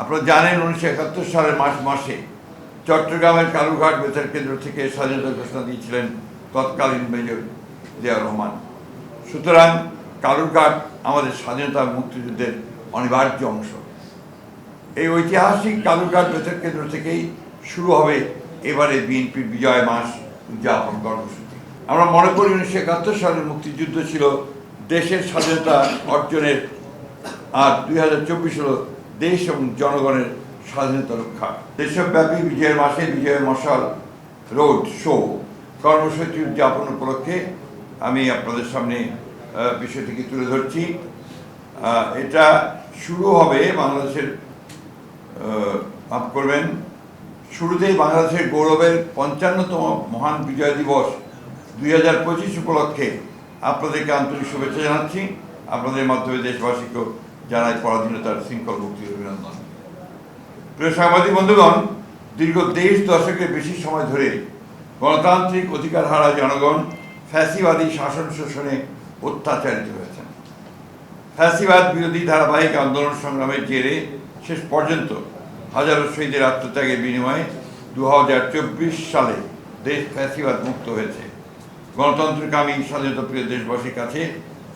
আপনারা জানেন 1971 সালের মার্চ মাসে চট্টগ্রামের কালুরঘাট বেতার কেন্দ্র থেকে স্বাধীনতা ঘোষণা দিয়েছিলেন তৎকালীন মেজর জিয়াউর রহমান। সুতরাং কালুরঘাট আমাদের স্বাধীনতা মুক্তিযুদ্ধের অনিবার্য অংশ। এই ঐতিহাসিক কালুরঘাট বেতার কেন্দ্র থেকেই শুরু হবে এবারে বিএনপির বিজয় মাস উদযাপন কর্মসূচি। আমরা মনে করি 1971 সালের মুক্তিযুদ্ধ ছিল দেশের স্বাধীনতা অর্জনের, আর 2024 হল দেশ এবং জনগণের স্বাধীনতা রক্ষা। দেশব্যাপী বিজয়ের মাসে বিজয় মশাল রোড শো কর্মসূচি উদযাপন উপলক্ষে আমি আপনাদের সামনে বিষয়টিকে তুলে ধরছি। এটা শুরু হবে বাংলাদেশের, মাফ করবেন, শুরুতেই বাংলাদেশের গৌরবের 55তম মহান বিজয় দিবস 2025 উপলক্ষে আপনাদেরকে আন্তরিক শুভেচ্ছা জানাচ্ছি। আপনাদের মাধ্যমে দেশবাসীকেও জানাই পরাধীনতার শৃঙ্খল মুক্তির অভিনন্দন। প্রিয় সাংবাদিক বন্ধুগণ, দীর্ঘ 23 দশকের বেশি সময় ধরে গণতান্ত্রিক অধিকার হারা জনগণ ফ্যাসিবাদী শাসন শোষণে অত্যাচারিত হয়েছেন। ফ্যাসিবাদ বিরোধী ধারাবাহিক আন্দোলন সংগ্রামের জেরে শেষ পর্যন্ত হাজারো শহীদের আত্মত্যাগের বিনিময়ে 2024 সালে দেশ ফ্যাসিবাদ মুক্ত হয়েছে। গণতন্ত্রকামী স্বাধীনতাপ্রিয় দেশবাসীর কাছে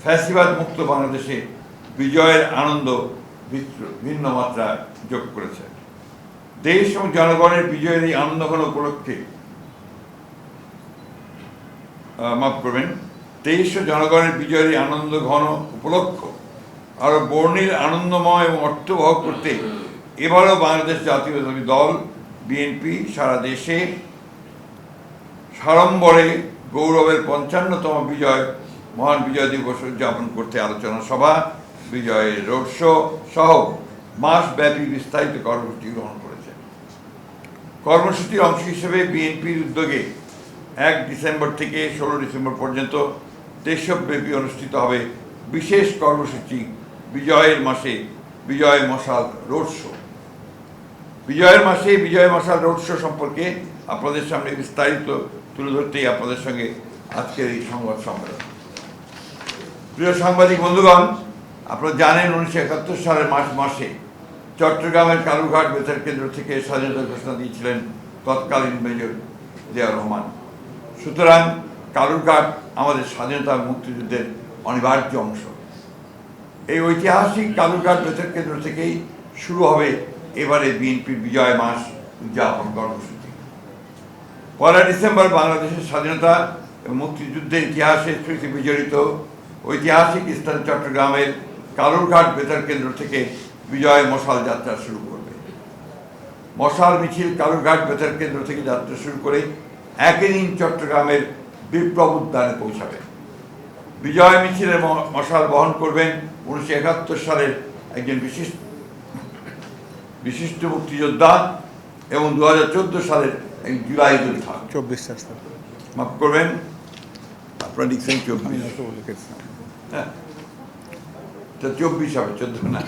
ফ্যাসিবাদ মুক্ত বাংলাদেশে বিজয়ের আনন্দ ভিন্ন মাত্রা যোগ করেছে। দেশ এবং জনগণের বিজয়ের এই আনন্দঘন উপলক্ষে, মাফ করবেন, দেশ ও জনগণের বিজয়ের এই আনন্দ ঘন উপলক্ষ আরো বর্ণিল, আনন্দময় এবং অর্থবহ করতে এবারও বাংলাদেশ জাতীয়তাবাদী দল বিএনপি সারা দেশে সাড়ম্বরে গৌরবের 55তম মহান বিজয় দিবস উদযাপন করতে আলোচনা সভা, বিজয়ের রোড শো সহ মাসব্যাপী বিস্তারিত কর্মসূচি গ্রহণ করেছে। কর্মসূচির অংশ হিসেবে বিএনপির উদ্যোগে 1 ডিসেম্বর থেকে 16 ডিসেম্বর পর্যন্ত দেশব্যাপী অনুষ্ঠিত হবে বিশেষ কর্মসূচি বিজয়ের মাসে বিজয় মশাল রোড শো। বিজয়ের মাসে বিজয় মশাল রোড শো সম্পর্কে আপনাদের সামনে বিস্তারিত তুলে ধরতেই আপনাদের সঙ্গে আজকের এই সংবাদ সম্মেলন। প্রিয় সাংবাদিক বন্ধুগণ, আপনারা জানেন 1971 সালের মার্চ মাসে চট্টগ্রামের কালুরঘাট বেতার কেন্দ্র থেকে স্বাধীনতা ঘোষণা দিয়েছিলেন তৎকালীন মেজর জিয়াউর রহমান। সুতরাং কালুরঘাট আমাদের স্বাধীনতা মুক্তিযুদ্ধের অনিবার্য অংশ। এই ঐতিহাসিক কালুরঘাট বেতার কেন্দ্র থেকেই শুরু হবে এবারে বিএনপির বিজয় মাস উদযাপন কর্মসূচি। 1 ডিসেম্বর বাংলাদেশের স্বাধীনতা এবং মুক্তিযুদ্ধের ইতিহাসে স্মৃতি বিজড়িত ঐতিহাসিক স্থান চট্টগ্রামের কালুরঘাট বেতার কেন্দ্র থেকে বিজয় মশাল যাত্রা শুরু করবে। মশাল মিছিল কালুরঘাট বেতার কেন্দ্র থেকে যাত্রা শুরু করে একই দিন চট্টগ্রামের বিপ্লব উদ্যানে পৌঁছাবে। বিজয় মিছিলের মশাল বহন করবেন 1971 সালের একজন বিশিষ্ট মুক্তিযোদ্ধা এবং 2014 সালের এক জুলাই যোদ্ধা। 24 মাফ করবেন, আপনারা লিখছেন 24, হ্যাঁ 24 হবে, 14 না,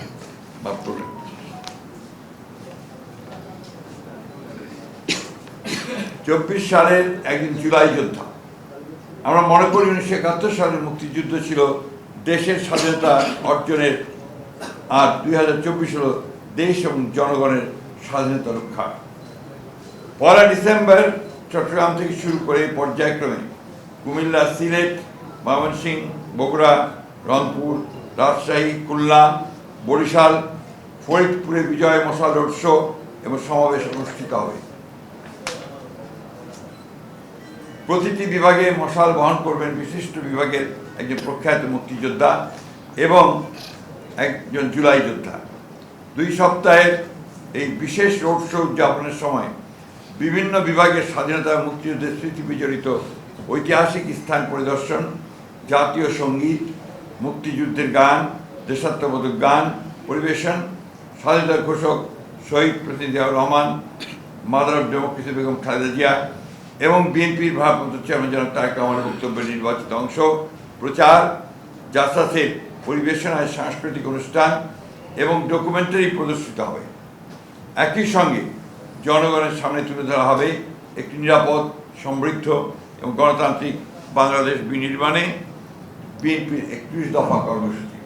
মাফ করবেন। 24 সালের একজন জুলাই যোদ্ধা। আমরা মনে করি 1971 সালের মুক্তিযুদ্ধ ছিল দেশের স্বাধীনতা অর্জনের, আর 2024 হল দেশ এবং জনগণের স্বাধীনতা রক্ষা। 1 ডিসেম্বর চট্টগ্রাম থেকে শুরু করে পর্যায়ক্রমে কুমিল্লা, সিলেট, ময়মনসিংহ, বগুড়া, রংপুর, রাজশাহী, খুলনা, বরিশাল, ফরিদপুরে বিজয় মশাল রোড শো এবং সমাবেশ অনুষ্ঠিত হবে। প্রতিটি বিভাগে মশাল বহন করবেন বিশিষ্ট বিভাগের একজন প্রখ্যাত মুক্তিযোদ্ধা এবং একজন জুলাই যোদ্ধা। 2 সপ্তাহের এই বিশেষ রোড শো উদযাপনের সময় বিভিন্ন বিভাগের স্বাধীনতা মুক্তিযুদ্ধের স্মৃতি বিজড়িত ঐতিহাসিক স্থান পরিদর্শন, জাতীয় সঙ্গীত, মুক্তিযুদ্ধের গান, দেশাত্মবোধক গান পরিবেশন, স্বাধীনতা ঘোষক শহীদ president Ziaur Rahman, mother of democracy Begum Khaleda Zia এবং বিএনপির ভারপ্রাপ্ত চেয়ারম্যান জনাব তারেক রহমানের বক্তব্যের নির্বাচিত অংশ, প্রচার, জাসাসের পরিবেশনায় সাংস্কৃতিক অনুষ্ঠান এবং ডকুমেন্টারি প্রদর্শিত হবে। একই সঙ্গে জনগণের সামনে তুলে ধরা হবে একটি নিরাপদ, সমৃদ্ধ এবং গণতান্ত্রিক বাংলাদেশ বিনির্মাণে বিএনপির 31 দফা কর্মসূচি।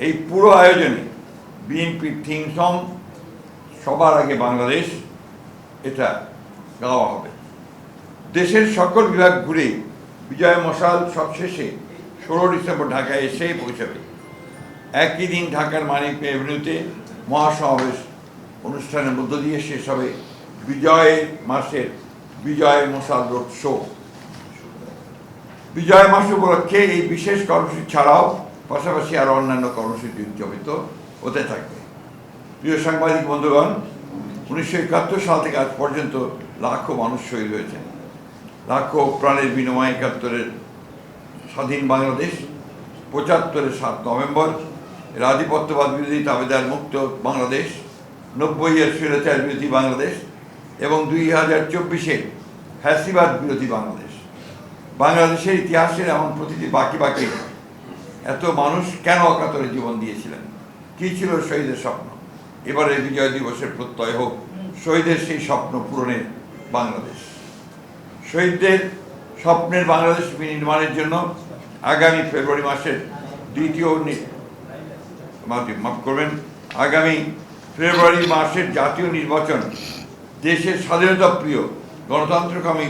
এই পুরো আয়োজনে বিএনপির থিম সং সবার আগে বাংলাদেশ এটা গাওয়া হবে। দেশের সকল বিভাগ ঘুরে বিজয় মশাল সবশেষে 16 ডিসেম্বর ঢাকায় এসে পৌঁছাবে। একই দিন ঢাকার মানিক এভিনিউতে মহাসমাবেশ অনুষ্ঠানের মধ্য দিয়ে শেষ হবে বিজয় মাসের বিজয় মশাল রোড শো। বিজয় মাস উপলক্ষে এই বিশেষ কর্মসূচি ছাড়াও পাশাপাশি আরও অন্যান্য কর্মসূচি উদযাপিত হতে থাকবে। প্রিয় সাংবাদিক বন্ধুগণ, 1971 সাল থেকে আজ পর্যন্ত লাখো মানুষ শহীদ হয়েছেন। লাখো প্রাণের বিনিময়ে 71-এর স্বাধীন বাংলাদেশ, 75-এর 7 নভেম্বর এর আধিপত্যবাদ বিরোধী দাবিদার মুক্ত বাংলাদেশ, 90-এর স্বৈরাচার বিরোধী বাংলাদেশ এবং 2024-এর ফ্যাসিবাদ বিরোধী বাংলাদেশ। বাংলাদেশের ইতিহাসের এমন প্রতিটি বাকি বাকি এত মানুষ কেন অকাতরে জীবন দিয়েছিলেন, কী ছিল শহীদের স্বপ্ন? এবারের বিজয় দিবসের প্রত্যয় হোক শহীদের সেই স্বপ্ন পূরণের বাংলাদেশ। শহীদদের স্বপ্নের বাংলাদেশ নির্মাণের জন্য আগামী ফেব্রুয়ারি মাসের আগামী ফেব্রুয়ারি মাসের জাতীয় নির্বাচন দেশের স্বাধীনতা প্রিয় গণতন্ত্রকামী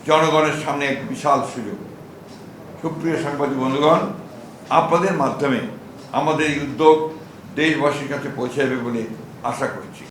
জনগণের সামনে এক বিশাল সুযোগ। সুপ্রিয় সাংবাদিক বন্ধুগণ, আপনাদের মাধ্যমে আমাদের এই উদ্যোগ দেশবাসীর কাছে পৌঁছে যাবে বলে আশা করছি।